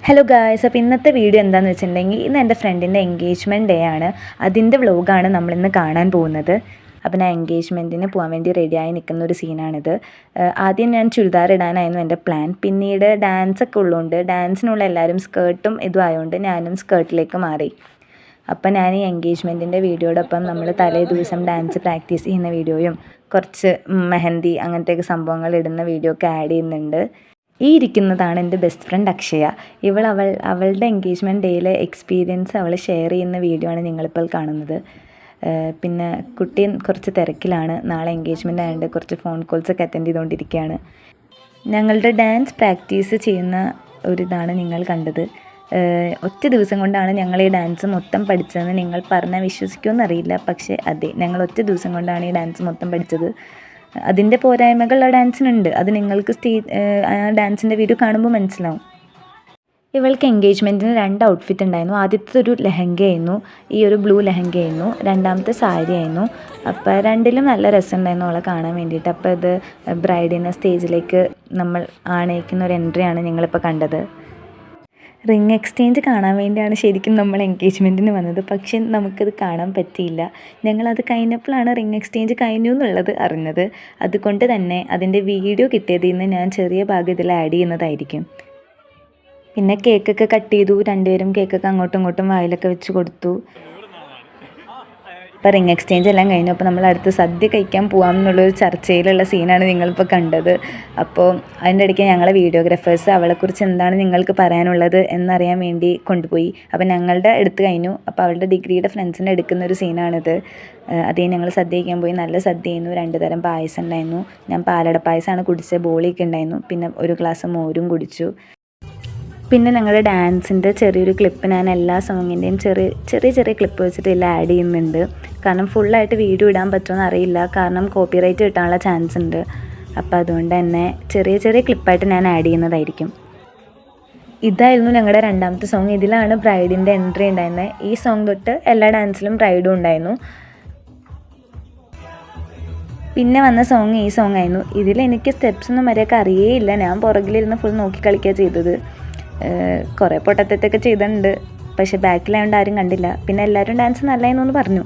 Hello guys, അപ്പോൾ ഇന്നത്തെ video എന്താണെന്ന് വെച്ചിട്ടുണ്ടെങ്കിൽ ഇന്ന് എൻ്റെ ഫ്രണ്ടിൻ്റെ എൻഗേജ്മെൻറ്റ് ഡേ ആണ്. അതിൻ്റെ വ്ലോഗാണ് നമ്മളിന്ന് കാണാൻ പോകുന്നത്. അപ്പോൾ ഞാൻ എൻഗേജ്മെൻറ്റിന് പോകാൻ വേണ്ടി റെഡിയായി നിൽക്കുന്ന ഒരു സീനാണിത്. ആദ്യം ഞാൻ ചുരിദാർ ഇടാനായിരുന്നു എൻ്റെ പ്ലാൻ. പിന്നീട് ഡാൻസൊക്കെ ഉള്ളതുകൊണ്ട് ഡാൻസിനുള്ള എല്ലാവരും സ്കേർട്ടും ഇതും ആയതുകൊണ്ട് ഞാനും സ്കേർട്ടിലേക്ക് മാറി. അപ്പം ഞാൻ ഈ എൻഗേജ്മെൻറ്റിൻ്റെ വീഡിയോടൊപ്പം നമ്മൾ തലേ ദിവസം ഡാൻസ് പ്രാക്ടീസ് ചെയ്യുന്ന വീഡിയോയും കുറച്ച് മെഹന്തി അങ്ങനത്തെയൊക്കെ സംഭവങ്ങൾ ഇടുന്ന വീഡിയോ ഒക്കെ ആഡ് ചെയ്യുന്നുണ്ട്. ഈ ഇരിക്കുന്നതാണ് എൻ്റെ ബെസ്റ്റ് ഫ്രണ്ട് അക്ഷയ. അവളുടെ എൻഗേജ്മെൻറ്റ് ഡേയിലെ എക്സ്പീരിയൻസ് അവൾ ഷെയർ ചെയ്യുന്ന വീഡിയോ ആണ് നിങ്ങളിപ്പോൾ കാണുന്നത്. പിന്നെ കുട്ടി കുറച്ച് തിരക്കിലാണ്. നാളെ എൻഗേജ്മെൻ്റ് ആയതുകൊണ്ട് കുറച്ച് ഫോൺ കോൾസൊക്കെ അറ്റൻഡ് ചെയ്തുകൊണ്ടിരിക്കുകയാണ്. ഞങ്ങളുടെ ഡാൻസ് പ്രാക്ടീസ് ചെയ്യുന്ന ഒരിതാണ് നിങ്ങൾ കണ്ടത്. ഒറ്റ ദിവസം കൊണ്ടാണ് ഞങ്ങൾ ഈ ഡാൻസ് മൊത്തം പഠിച്ചതെന്ന് നിങ്ങൾ പറഞ്ഞാൽ വിശ്വസിക്കുമെന്നറിയില്ല. പക്ഷേ അതെ, ഞങ്ങൾ ഒറ്റ ദിവസം കൊണ്ടാണ് ഈ ഡാൻസ് മൊത്തം പഠിച്ചത്. അതിൻ്റെ പോരായ്മകൾ ആ ഡാൻസിനുണ്ട്. അത് നിങ്ങൾക്ക് ഡാൻസിൻ്റെ വീഡിയോ കാണുമ്പോൾ മനസ്സിലാവും. ഇവൾക്ക് എൻഗേജ്മെൻറ്റിന് 2 ഔട്ട്ഫിറ്റ് ഉണ്ടായിരുന്നു. ആദ്യത്തെ ഒരു ലെഹങ്കയായിരുന്നു, ഈ ഒരു ബ്ലൂ ലെഹങ്കയായിരുന്നു. രണ്ടാമത്തെ സാരി ആയിരുന്നു. അപ്പോൾ രണ്ടിലും നല്ല രസമുണ്ടായിരുന്നു അവളെ കാണാൻ വേണ്ടിയിട്ട്. അപ്പോൾ ഇത് ബ്രൈഡിനെ സ്റ്റേജിലേക്ക് നമ്മൾ ആണയിക്കുന്ന ഒരു എൻട്രിയാണ് നിങ്ങളിപ്പോൾ കണ്ടത്. റിംഗ് എക്സ്ചേഞ്ച് കാണാൻ വേണ്ടിയാണ് ശരിക്കും നമ്മൾ എൻഗേജ്മെൻറ്റിന് വന്നത്. പക്ഷേ നമുക്കത് കാണാൻ പറ്റിയില്ല. ഞങ്ങളത് കഴിഞ്ഞപ്പോഴാണ് റിംഗ് എക്സ്ചേഞ്ച് കഴിഞ്ഞു എന്നുള്ളത് അറിഞ്ഞത്. അതുകൊണ്ട് തന്നെ അതിൻ്റെ വീഡിയോ കിട്ടിയതിൽ നിന്ന് ഞാൻ ചെറിയ ഭാഗം ഇതിൽ ആഡ് ചെയ്യുന്നതായിരിക്കും. പിന്നെ കേക്കൊക്കെ കട്ട് ചെയ്തു. രണ്ടുപേരും കേക്കൊക്കെ അങ്ങോട്ടും ഇങ്ങോട്ടും വായിലൊക്കെ വെച്ച് കൊടുത്തു. അപ്പോൾ റിംഗ് എക്സ്ചേഞ്ച് എല്ലാം കഴിഞ്ഞു. അപ്പോൾ നമ്മൾ അടുത്ത് സദ്യ കഴിക്കാൻ പോകാം എന്നുള്ളൊരു ചർച്ചയിലുള്ള സീനാണ് നിങ്ങളിപ്പോൾ കണ്ടത്. അപ്പോൾ അതിൻ്റെ ഇടയ്ക്ക് ഞങ്ങളെ വീഡിയോഗ്രാഫേഴ്സ് അവളെക്കുറിച്ച് എന്താണ് നിങ്ങൾക്ക് പറയാനുള്ളത് എന്നറിയാൻ വേണ്ടി കൊണ്ടുപോയി. അപ്പോൾ ഞങ്ങളുടെ എടുത്ത് കഴിഞ്ഞു. അപ്പോൾ അവളുടെ ഡിഗ്രിയുടെ ഫ്രണ്ട്സിൻ്റെ എടുക്കുന്ന ഒരു സീനാണിത്. അതേ ഞങ്ങൾ സദ്യ കഴിക്കാൻ പോയി. നല്ല സദ്യയായിരുന്നു. 2 തരം പായസം ഉണ്ടായിരുന്നു. ഞാൻ പാലട പായസമാണ് കുടിച്ചത്. ബോളിയൊക്കെ ഉണ്ടായിരുന്നു. പിന്നെ ഒരു ഗ്ലാസ് മോരും കുടിച്ചു. പിന്നെ ഞങ്ങളുടെ ഡാൻസിൻ്റെ ചെറിയൊരു ക്ലിപ്പ് ഞാൻ എല്ലാ സോങ്ങിൻ്റെയും ചെറിയ ക്ലിപ്പ് വെച്ചിട്ട് എല്ലാം ആഡ് ചെയ്യുന്നുണ്ട്. കാരണം ഫുള്ളായിട്ട് വീഡിയോ ഇടാൻ പറ്റുമെന്ന് അറിയില്ല. കാരണം കോപ്പിറൈറ്റ് കിട്ടാനുള്ള ചാൻസ് ഉണ്ട്. അപ്പോൾ അതുകൊണ്ട് തന്നെ ചെറിയ ക്ലിപ്പായിട്ട് ഞാൻ ആഡ് ചെയ്യുന്നതായിരിക്കും. ഇതായിരുന്നു ഞങ്ങളുടെ രണ്ടാമത്തെ സോങ്. ഇതിലാണ് ബ്രൈഡിൻ്റെ എൻട്രി ഉണ്ടായിരുന്നത്. ഈ സോങ് തൊട്ട് എല്ലാ ഡാൻസിലും ബ്രൈഡും ഉണ്ടായിരുന്നു. പിന്നെ വന്ന സോങ് ഈ സോങ് ആയിരുന്നു. ഇതിലെനിക്ക് സ്റ്റെപ്സൊന്നും വരെയൊക്കെ അറിയേയില്ല. ഞാൻ പുറകിലിരുന്ന് ഫുൾ നോക്കി കളിക്കുകയാണ് ചെയ്തത്. കുറേ പൊട്ടത്തെറ്റൊക്കെ ചെയ്തിട്ടുണ്ട്. പക്ഷേ ബാക്കിലായതുകൊണ്ട് ആരും കണ്ടില്ല. പിന്നെ എല്ലാവരും ഡാൻസ് നല്ലതെന്നൊന്ന് പറഞ്ഞു.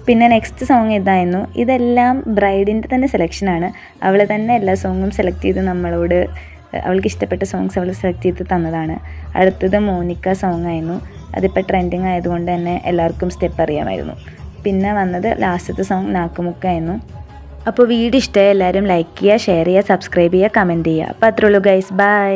പിന്നെ നെക്സ്റ്റ് സോങ് ഇതായിരുന്നു. ഇതെല്ലാം ബ്രൈഡിൻ്റെ തന്നെ സെലക്ഷനാണ്. അവൾ തന്നെ എല്ലാ സോങ്ങും സെലക്ട് ചെയ്ത് നമ്മളോട് അവൾക്ക് ഇഷ്ടപ്പെട്ട സോങ്സ് അവൾ സെലക്ട് ചെയ്ത് തന്നതാണ്. അടുത്തത് മോനിക്ക സോങ് ആയിരുന്നു. അതിപ്പോൾ ട്രെൻഡിങ് ആയതുകൊണ്ട് തന്നെ എല്ലാവർക്കും സ്റ്റെപ്പ് അറിയാമായിരുന്നു. പിന്നെ വന്നത് ലാസ്റ്റത്തെ സോങ് നാക്കുമുക്കായിരുന്നു. അപ്പോൾ വീഡിയോ ഇഷ്ടമായി എല്ലാവരും ലൈക്ക് ചെയ്യുക, ഷെയർ ചെയ്യുക, സബ്സ്ക്രൈബ് ചെയ്യുക, കമൻറ്റ് ചെയ്യുക. അപ്പോൾ അത്രേ ഉള്ളൂ ഗൈസ്. ബൈ.